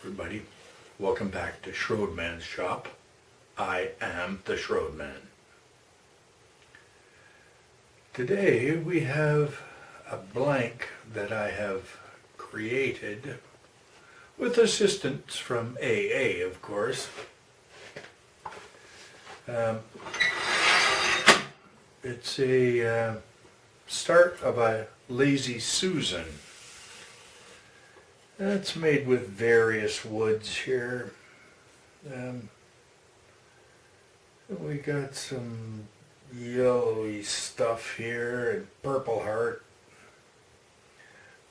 everybody. Welcome back to Schroedman's shop. I am the Schroedman. Today we have a blank that I have created with assistance from AA, of course. It's a start of a Lazy Susan. It's made with various woods here. We got some yellowy stuff here and purple heart.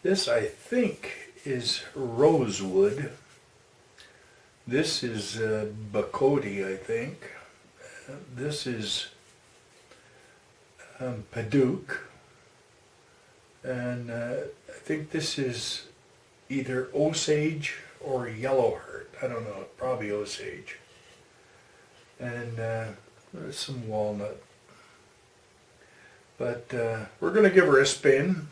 This, I think, is rosewood. This is Bacote, I think. This is Padauk. And I think this is either Osage or Yellowheart. I don't know, probably Osage. And there's some walnut. But we're going to give her a spin.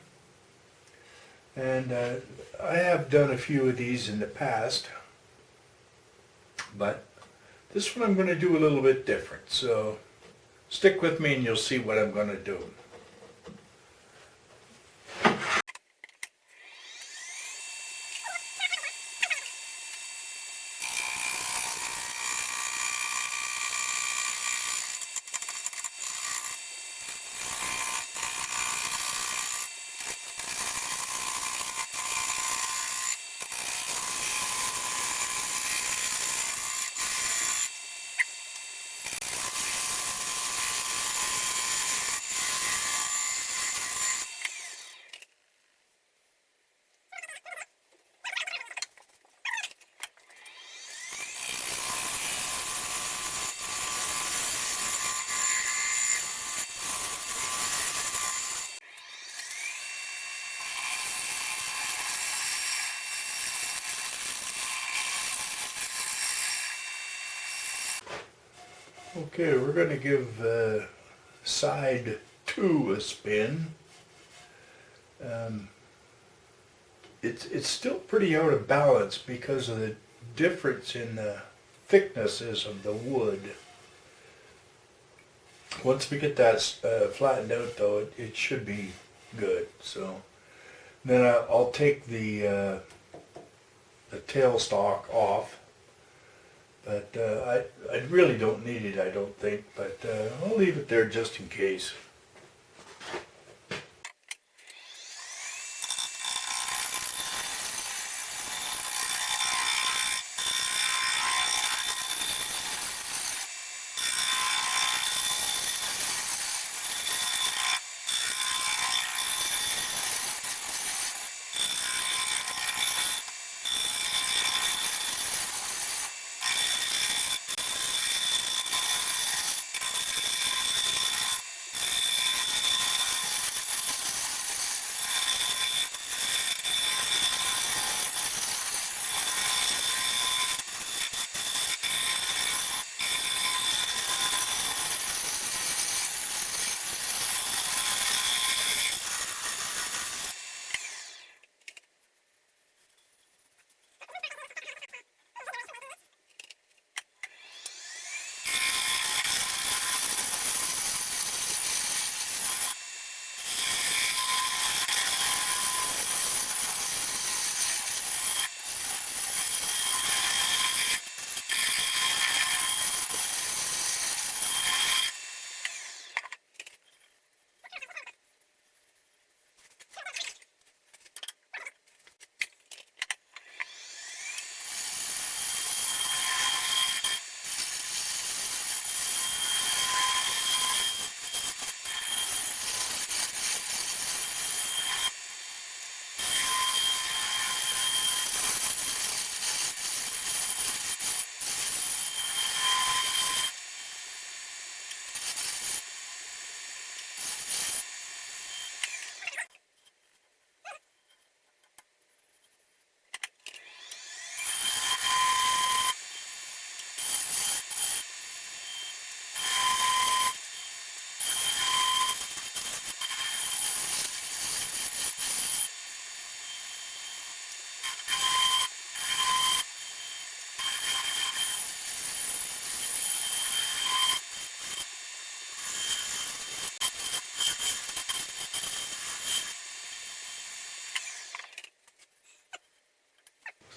And I have done a few of these in the past. But this one I'm going to do a little bit different. So stick with me and you'll see what I'm going to do. Okay, we're going to give side 2 a spin. It's still pretty out of balance because of the difference in the thicknesses of the wood. Once we get that flattened out, though, it should be good. So then I'll take the tailstock off. But I really don't need it, I don't think, but I'll leave it there just in case.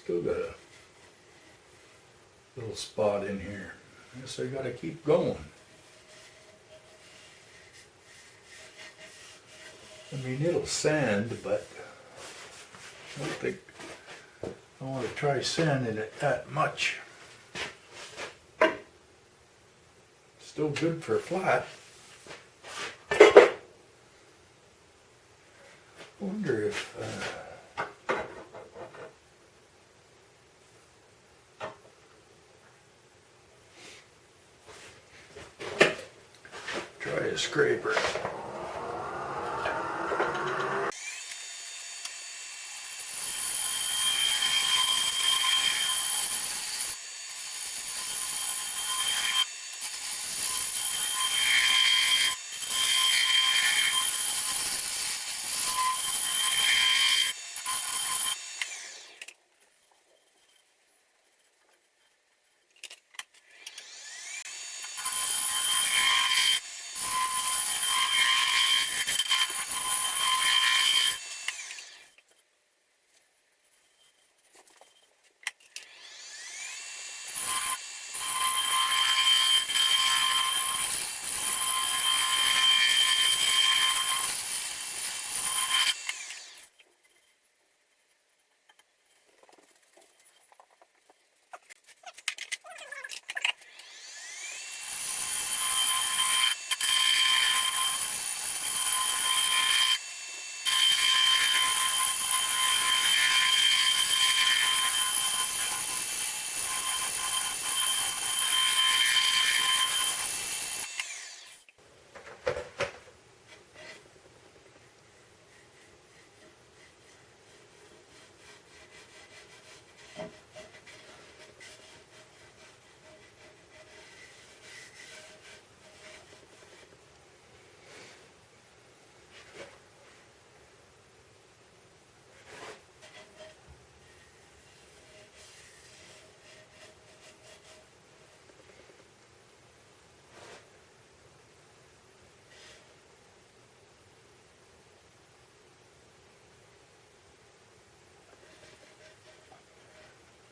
Still got a little spot in here. I guess I gotta keep going. I mean, it'll sand, but I don't think I want to try sanding it that much. Still good for flat. Wonder if try a scraper.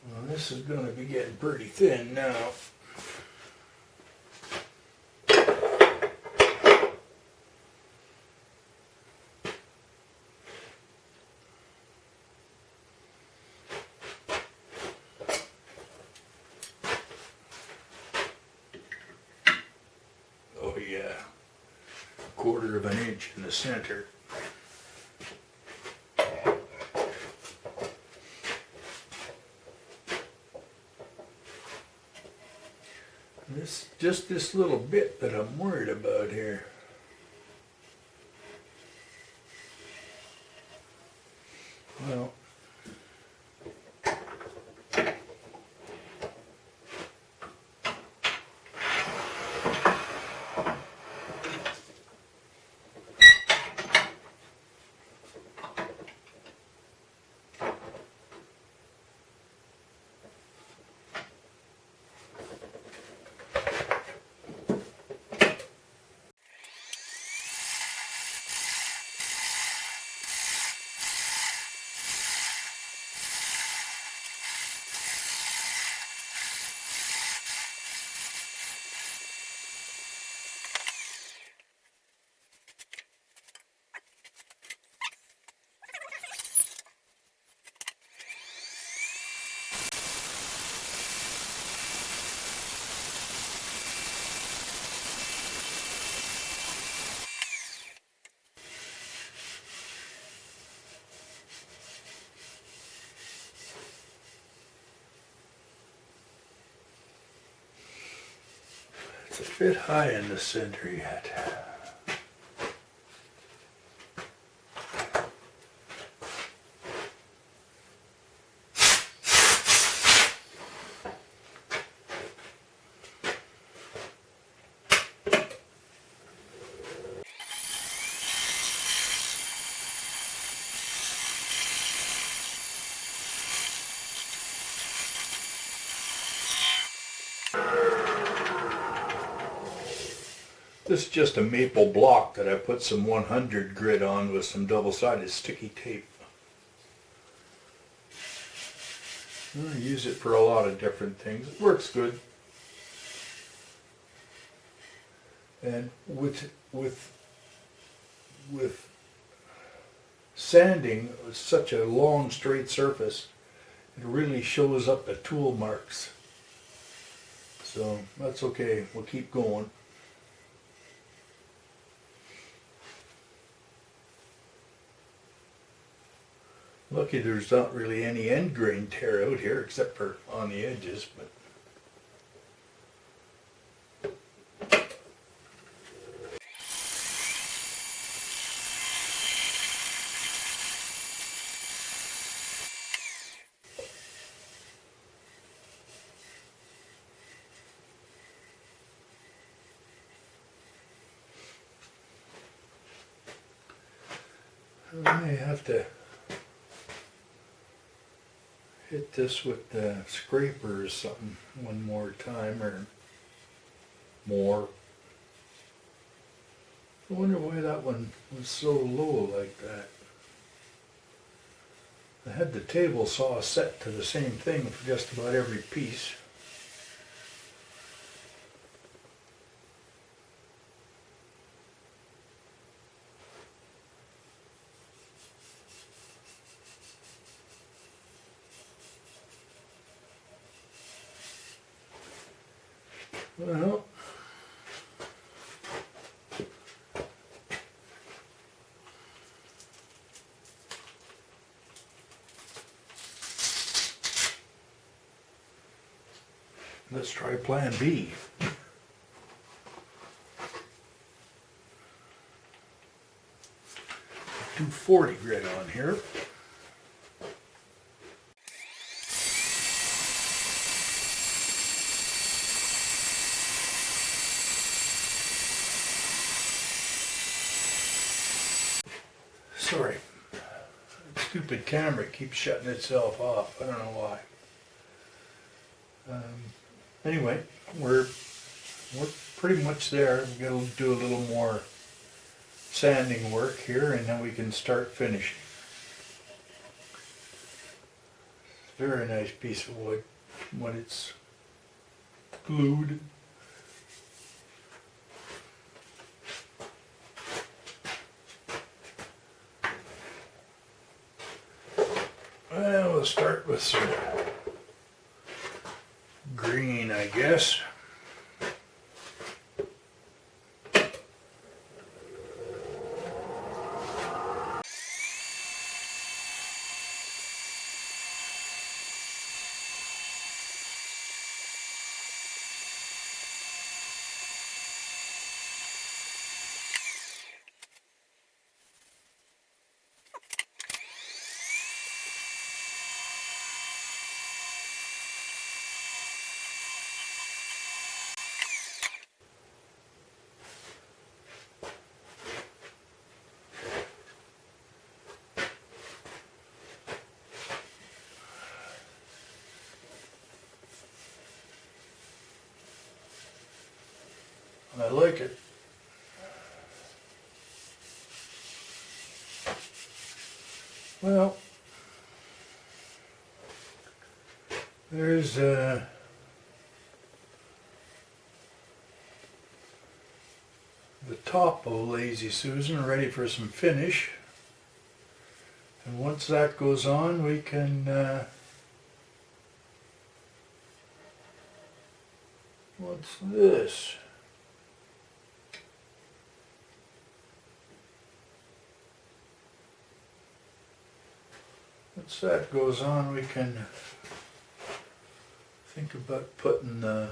Well, this is going to be getting pretty thin now. Oh yeah, 1/4 of an inch in the center. Just this little bit that I'm worried about here. Well, it's a bit high in the center yet. This is just a maple block that I put some 100 grit on with some double-sided sticky tape. I use it for a lot of different things. It works good. And with sanding such a long straight surface, it really shows up the tool marks. So that's okay. We'll keep going. Lucky there's not really any end grain tear out here except for on the edges, but I may have to hit this with the scraper or something one more time or more. I wonder why that one was so low like that. I had the table saw set to the same thing for just about every piece. Well, let's try plan B. Do 40 grit on here. Sorry, stupid camera keeps shutting itself off. I don't know why. Anyway, we're pretty much there. We're going to do a little more sanding work here, and then we can start finishing. Very nice piece of wood when it's glued. Well, we'll start with some green, I guess. I like it. Well, there's the top of Lazy Susan ready for some finish. And once that goes on, we can what's this? Once that goes on, we can think about putting the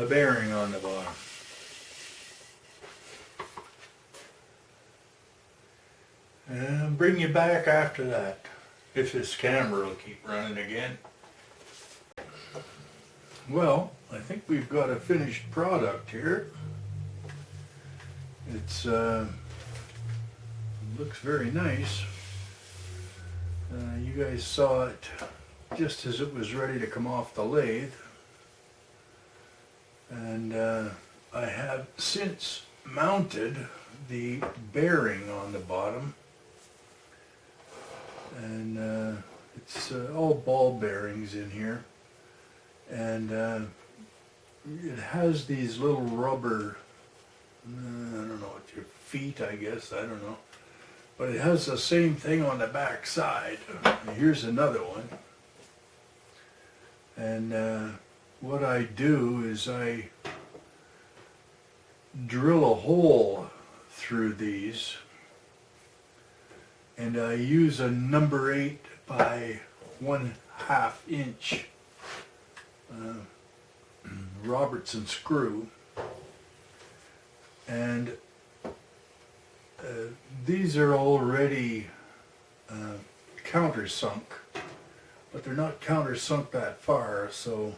bearing on the bottom. And bring you back after that, if this camera will keep running again. Well, I think we've got a finished product here. It's looks very nice. You guys saw it just as it was ready to come off the lathe, and I have since mounted the bearing on the bottom, and it's all ball bearings in here, and it has these little rubber, I don't know what your feet, I guess, I don't know, but it has the same thing on the back side. Here's another one, and what I do is I drill a hole through these, and I use a number 8 by 1/2 inch Robertson screw, and these are already countersunk, but they're not countersunk that far, so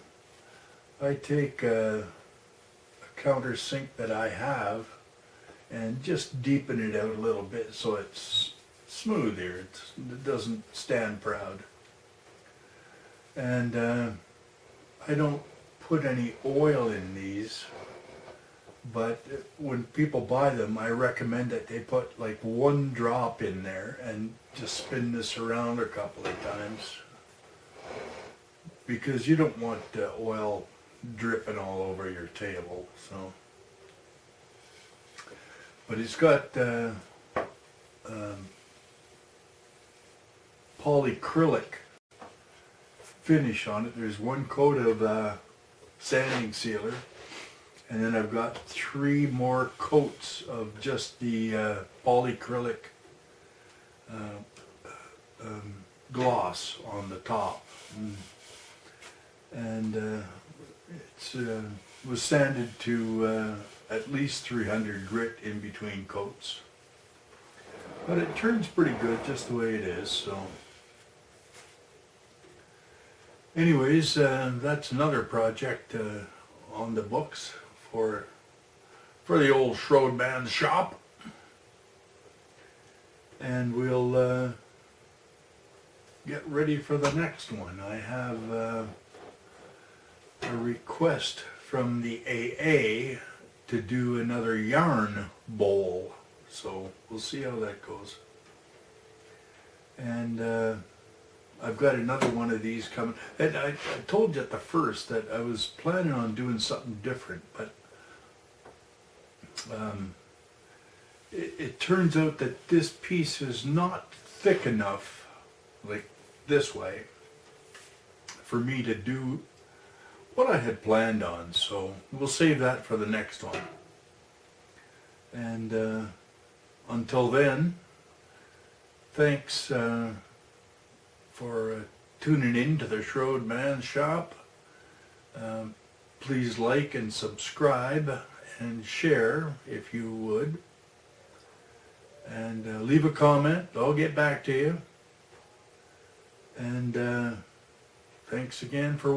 I take a countersink that I have and just deepen it out a little bit so it's smoother, it doesn't stand proud. And I don't put any oil in these, but when people buy them, I recommend that they put like 1 drop in there and just spin this around a couple of times, because you don't want oil dripping all over your table. So, but it's got polyacrylic finish on it. There's 1 coat of sanding sealer, and then I've got 3 more coats of just the polyacrylic gloss on the top, and it was sanded to at least 300 grit in between coats, but it turns pretty good just the way it is. So anyways, that's another project on the books for the old Schroed Man's shop, and we'll get ready for the next one. I have a request from the AA to do another yarn bowl, so we'll see how that goes. And I've got another one of these coming, and I told you at the first that I was planning on doing something different, but it turns out that this piece is not thick enough, like this way, for me to do what I had planned on, so we'll save that for the next one. And until then, thanks for tuning in to the Schroed Man's shop. Please like and subscribe and share if you would, and leave a comment. I'll get back to you. And thanks again for